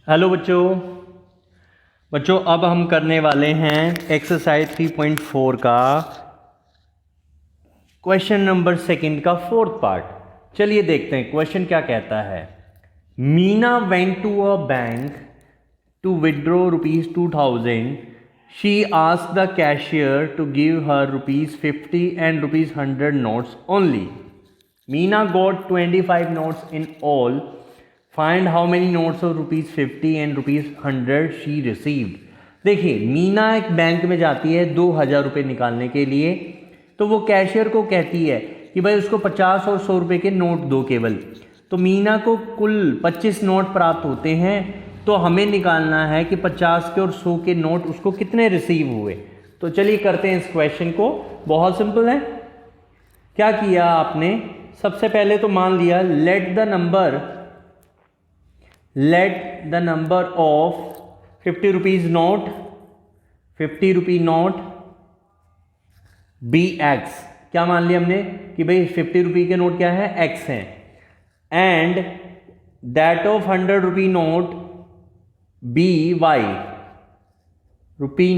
Hello बच्चों। अब हम करने वाले हैं एक्सरसाइज 3.4 का क्वेश्चन नंबर सेकंड का फोर्थ पार्ट। चलिए देखते हैं क्वेश्चन क्या कहता है। Meena went to a bank to withdraw ₹2000. She asked the cashier to give her ₹50 and ₹100 notes only. Meena got 25 notes in all. Find how many notes of ₹50 and ₹100 she received. देखिए, मीना एक bank में जाती है 2000 रुपये निकालने के लिए। तो वो कैशियर को कहती है कि भाई उसको 50 और 100 रुपये के नोट दो केवल। तो मीना को कुल 25 नोट प्राप्त होते हैं। तो हमें निकालना है कि 50 के और 100 के नोट उसको कितने रिसीव हुए। तो चलिए करते हैं इस क्वेश्चन को। बहुत सिंपल है। क्या किया आपने, सबसे पहले तो मान लिया let the number of 50 rupees note, 50 rupee note be x. क्या मान लिया हमने कि भाई 50 रुपी के नोट क्या है, एक्स हैं। And that of 100 rupee note be y, rupee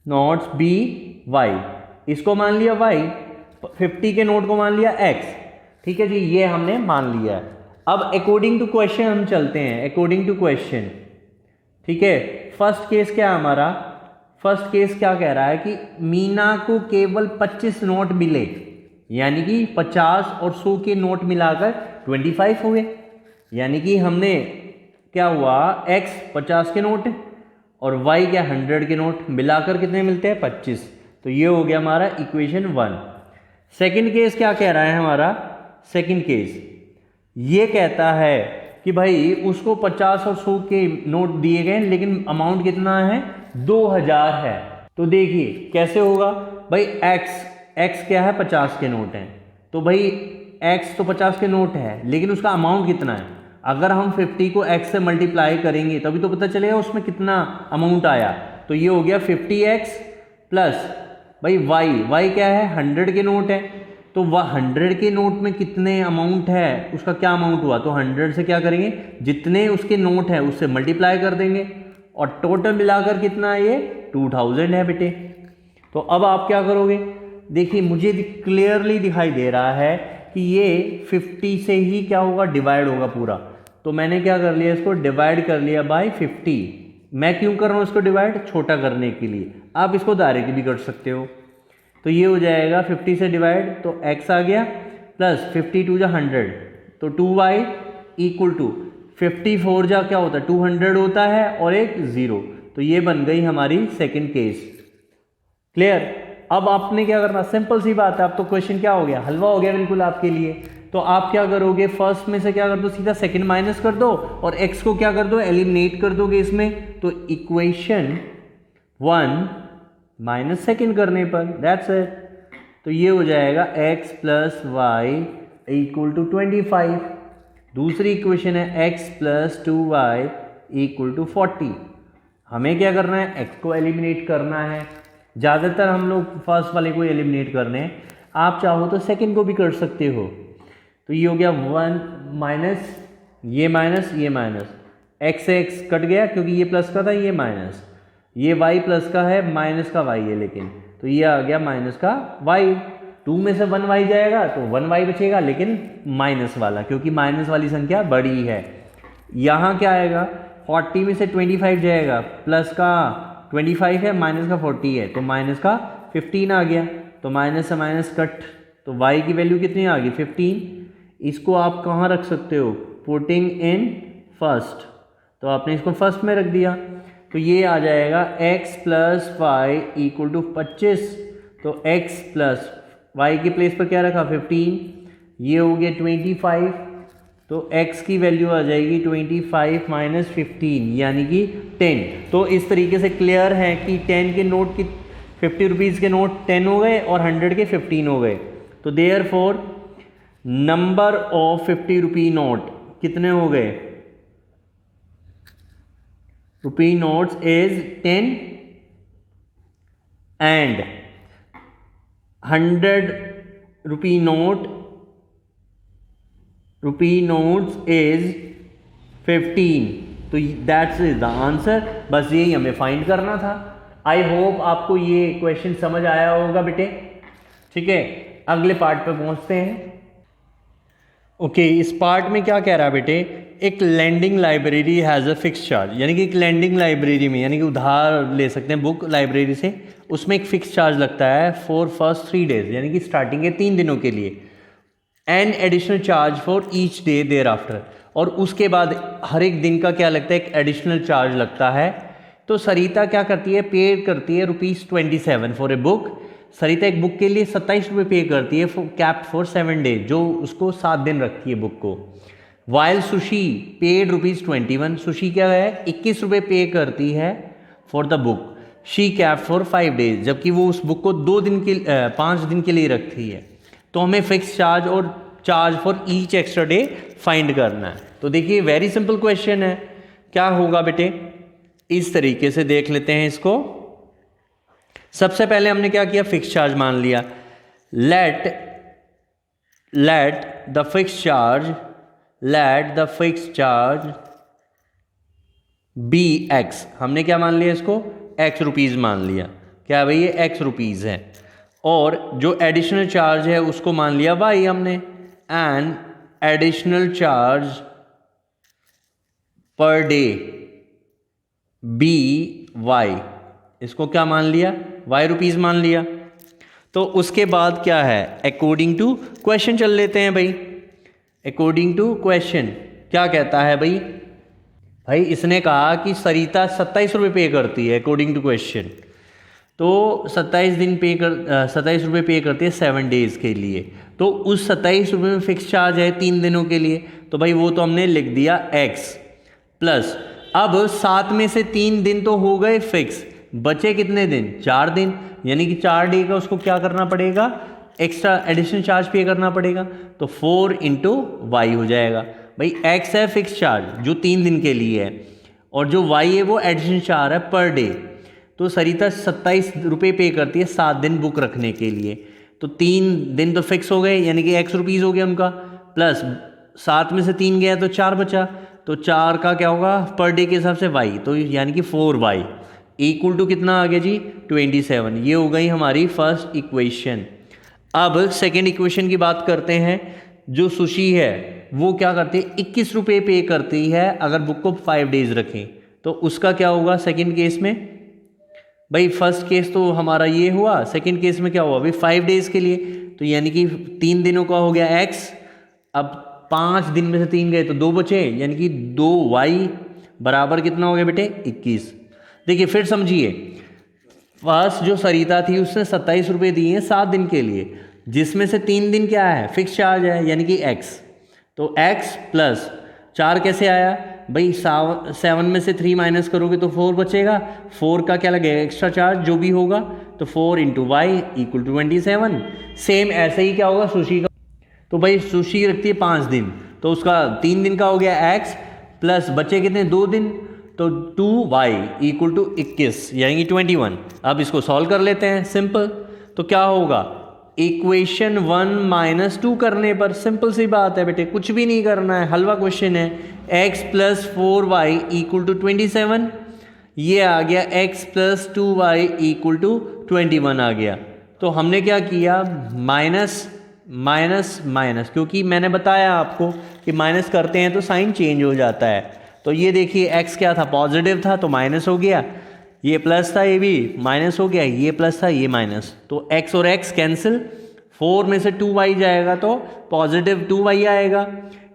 notes be y, इसको मान लिया वाई, 50 के नोट को मान लिया एक्स। ठीक है जी, ये हमने मान लिया। अब अकॉर्डिंग टू क्वेश्चन हम चलते हैं। अकॉर्डिंग टू क्वेश्चन, ठीक है, फर्स्ट केस क्या है हमारा। फर्स्ट केस क्या कह रहा है कि मीना को केवल 25 नोट मिले, यानी कि 50 और 100 के नोट मिलाकर 25 हुए। यानी कि हमने क्या हुआ, x 50 के नोट और y क्या 100 के नोट, मिलाकर कितने मिलते हैं, 25। तो ये हो गया हमारा इक्वेशन 1। सेकंड केस क्या कह रहा है हमारा। सेकंड केस ये कहता है कि भाई उसको 50 और 100 के नोट दिए गए, लेकिन अमाउंट कितना है, 2000 है। तो देखिए कैसे होगा भाई, x क्या है, 50 के नोट हैं। तो भाई x तो 50 के नोट है, लेकिन उसका अमाउंट कितना है। अगर हम 50 को x से मल्टीप्लाई करेंगे तभी तो पता चलेगा उसमें कितना अमाउंट आया। तो ये हो गया 50x प्लस भाई y क्या है, 100 के नोट है। तो वह 100 के नोट में कितने अमाउंट है, उसका क्या अमाउंट हुआ। तो 100 से क्या करेंगे, जितने उसके नोट है उससे मल्टीप्लाई कर देंगे, और टोटल मिलाकर कितना है, ये 2000 है बेटे। तो अब आप क्या करोगे, देखिए मुझे क्लियरली दिखाई दे रहा है कि ये 50 से ही क्या होगा, डिवाइड होगा पूरा। तो मैंने क्या कर लिया, इसको डिवाइड कर लिया बाय 50। मैं क्यों कर रहा हूँ इसको डिवाइड, छोटा करने के लिए। आप इसको डायरेक्ट भी कर सकते हो। तो ये हो जाएगा 50 से डिवाइड, तो x आ गया, प्लस 52 जा 100, तो 2y इक्वल टू 54 जा क्या होता है, 200 होता है, और एक 0। तो ये बन गई हमारी सेकंड केस। क्लियर। अब आपने क्या करना, सिंपल सी बात है। अब तो क्वेश्चन क्या हो गया, हलवा हो गया बिल्कुल आपके लिए। तो आप क्या करोगे, फर्स्ट में से क्या कर दो, सीधा सेकंड माइनस कर दो, और x को क्या कर दो, एलिमिनेट कर दोगे इसमें। तो इक्वेशन 1 माइनस सेकेंड करने पर, दैट्स इट। तो ये हो जाएगा x plus y equal to 25। दूसरी इक्वेशन है x plus 2y equal to 40। हमें क्या करना है, x को एलिमिनेट करना है। ज़्यादातर हम लोग फर्स्ट वाले को एलिमिनेट करने हैं, आप चाहो तो सेकंड को भी कर सकते हो। तो ये हो गया 1 माइनस ये माइनस, x से x कट गया क्योंकि ये प्लस का था, ये माइनस, ये y प्लस का है, माइनस का y है, लेकिन तो ये आ गया माइनस का y। 2 में से 1y जाएगा तो 1y बचेगा, लेकिन माइनस वाला, क्योंकि माइनस वाली संख्या बड़ी है। यहाँ क्या आएगा, 40 में से 25 जाएगा, प्लस का 25 है, माइनस का 40 है, तो माइनस का 15 आ गया। तो माइनस से माइनस कट, तो y की वैल्यू कितनी आ गई, 15। इसको आप कहाँ रख सकते हो, पुटिंग इन फर्स्ट, तो आपने इसको फर्स्ट में रख दिया। तो ये आ जाएगा x plus y equal to 25। तो x प्लस वाई के प्लेस पर क्या रखा, 15, ये हो गया 25। तो x की वैल्यू आ जाएगी 25 माइनस 15, यानी कि 10। तो इस तरीके से क्लियर है कि 10 के नोट की 50 रुपीज़ के नोट 10 हो गए और 100 के 15 हो गए। तो therefore number of 50 rupee note कितने हो गए, rupee notes is 10, and 100 rupee notes is 15। तो दैट्स इज द आंसर, बस यही हमें फाइंड करना था। आई होप आपको ये क्वेश्चन समझ आया होगा बेटे। ठीक है, अगले पार्ट पे पहुंचते हैं। ओके, इस पार्ट में क्या कह रहा है बेटे, एक lending library has a fix charge, यानी कि एक लैंडिंग लाइब्रेरी में, यानी कि उधार ले सकते हैं बुक लाइब्रेरी से, उसमें एक फिक्स चार्ज लगता है फॉर फर्स्ट 3 डेज, यानी कि स्टार्टिंग के 3 दिनों के लिए, an additional charge for each day thereafter, और उसके बाद हर एक दिन का क्या लगता है, एक एडिशनल चार्ज लगता है। तो सरिता क्या करती है, पे करती है ₹27 फॉर ए बुक। सरिता एक बुक के लिए 27 रुपये पे करती है, कैप्ट फॉर 7 डेज, जो उसको 7 दिन रखती है बुक को। वाइल सुशी पेड ₹21, सुशी क्या है, 21 रुपये पे करती है for the book, she kept for 5 days, जबकि वो उस बुक को 5 दिन के लिए रखती है। तो हमें फिक्स चार्ज और charge for each extra day find करना है। तो देखिए वेरी सिंपल क्वेश्चन है, क्या होगा बेटे, इस तरीके से देख लेते हैं इसको। सबसे पहले हमने क्या किया, फिक्स चार्ज मान लिया। Let the fix charge be x, हमने क्या मान लिया इसको, एक्स रुपीज़ मान लिया। क्या भाई, ये एक्स रुपीज़ है। और जो एडिशनल चार्ज है उसको मान लिया वाई हमने, and additional charge per day be y, इसको क्या मान लिया, वाई रुपीज़ मान लिया। तो उसके बाद क्या है, अकॉर्डिंग टू क्वेश्चन चल लेते हैं भाई। अकॉर्डिंग टू क्वेश्चन क्या कहता है भाई इसने कहा कि सरिता 27 रुपये पे करती है अकॉर्डिंग टू क्वेश्चन। तो 27 रुपये पे करती है 7 डेज़ के लिए। तो उस 27 रुपये में फिक्स चार्ज है 3 दिनों के लिए, तो भाई वो तो हमने लिख दिया x प्लस, अब 7 में से 3 दिन तो हो गए फिक्स, बचे कितने दिन, 4 दिन, यानी कि 4 डे का उसको क्या करना पड़ेगा, एक्स्ट्रा एडिशनल चार्ज पे करना पड़ेगा। तो 4 इंटू वाई हो जाएगा। भाई x है फिक्स चार्ज जो 3 दिन के लिए है, और जो y है वो एडिशनल चार्ज है पर डे। तो सरिता 27 रुपये पे करती है 7 दिन बुक रखने के लिए। तो 3 दिन तो फिक्स हो गए, यानी कि x रुपीज़ हो गया उनका, प्लस 7 में से 3 गया तो 4 बचा, तो 4 का क्या होगा पर डे के हिसाब से y, तो यानी कि 4y इक्वल टू कितना आ गया जी, 27। ये हो गई हमारी फर्स्ट इक्वेशन। अब सेकेंड इक्वेशन की बात करते हैं। जो सुशी है वो क्या करती है, 21 रुपये पे करती है अगर बुक को 5 डेज रखें। तो उसका क्या होगा सेकेंड केस में, भाई फर्स्ट केस तो हमारा ये हुआ, सेकेंड केस में क्या हुआ भाई 5 डेज के लिए, तो यानी कि 3 दिनों का हो गया x, अब 5 दिन में से 3 गए तो 2 बचे, यानी कि 2y बराबर कितना हो गया बेटे 21। देखिए फिर समझिए, फर्स्ट जो सरिता थी उसने 27 रुपये दिए हैं 7 दिन के लिए, जिसमें से 3 दिन क्या है फिक्स चार्ज है, यानी कि x। तो x प्लस 4 कैसे आया भाई, 7 में से 3 माइनस करोगे तो 4 बचेगा, 4 का क्या लगेगा एक्स्ट्रा चार्ज जो भी होगा, तो 4 into y equal to 27। Same ऐसे ही क्या होगा सुशी का, तो भाई सुशी रखती है 5 दिन, तो उसका 3 दिन का हो गया x प्लस बचे कितने 2 दिन, तो 2y इक्वल टू 21 यानी कि 21। अब इसको सॉल्व कर लेते हैं, सिंपल। तो क्या होगा, इक्वेशन 1 माइनस 2 करने पर, सिंपल सी बात है बेटे, कुछ भी नहीं करना है, हलवा क्वेश्चन है, x plus 4y equal to 27, ये आ गया x plus 2y equal to 21 आ गया। तो हमने क्या किया, माइनस माइनस माइनस, क्योंकि मैंने बताया आपको कि माइनस करते हैं तो साइन चेंज हो जाता है। तो ये देखिए x क्या था, पॉजिटिव था तो माइनस हो गया, ये प्लस था ये भी माइनस हो गया, ये प्लस था ये माइनस, तो x और x कैंसिल, 4 में से 2y जाएगा तो पॉजिटिव 2y आएगा,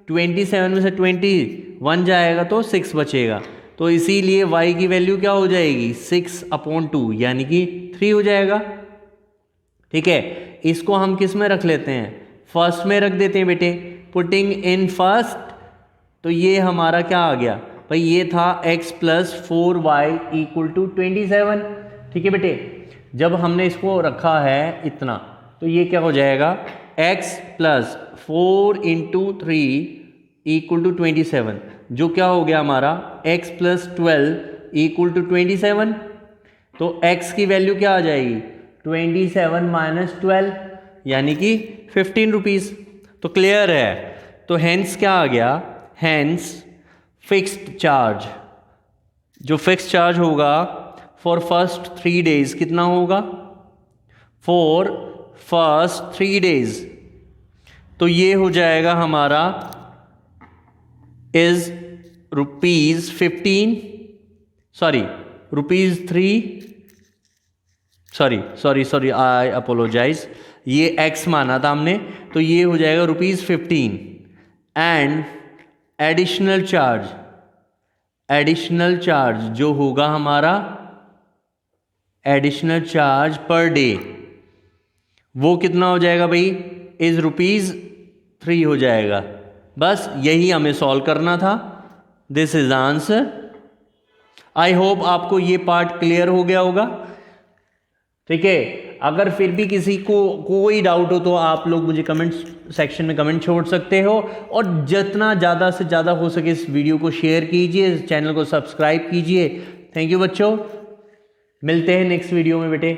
27 में से 21 जाएगा तो 6 बचेगा। तो इसीलिए y की वैल्यू क्या हो जाएगी 6/2 यानी कि 3 हो जाएगा। ठीक है, इसको हम किस में रख लेते हैं, फर्स्ट में रख देते हैं बेटे, पुटिंग इन फर्स्ट। तो ये हमारा क्या आ गया भाई, ये था x plus 4y equal to 27। ठीक है बेटे, जब हमने इसको रखा है इतना, तो ये क्या हो जाएगा x plus 4 into 3 equal to 27, जो क्या हो गया हमारा x प्लस 12 इक्वल टू 27। तो x की वैल्यू क्या आ जाएगी 27 माइनस 12 यानी कि 15 रुपीज़। तो क्लियर है, तो हेंस क्या आ गया, हेंस फिक्स्ड चार्ज, जो फिक्स चार्ज होगा फॉर फर्स्ट 3 days कितना होगा, फॉर फर्स्ट 3 days, तो ये हो जाएगा हमारा इज ₹15, सॉरी ₹3, आई अपोलोजाइज, ये x माना था हमने, तो ये हो जाएगा ₹15 एंड एडिशनल चार्ज जो होगा हमारा एडिशनल चार्ज पर डे, वो कितना हो जाएगा भाई, इज ₹3 हो जाएगा। बस यही हमें सॉल्व करना था। This is answer. I hope आपको ये पार्ट क्लियर हो गया होगा। ठीक है, अगर फिर भी किसी को कोई डाउट हो तो आप लोग मुझे कमेंट सेक्शन में कमेंट छोड़ सकते हो, और जितना ज़्यादा से ज़्यादा हो सके इस वीडियो को शेयर कीजिए, चैनल को सब्सक्राइब कीजिए। थैंक यू बच्चों, मिलते हैं नेक्स्ट वीडियो में बेटे।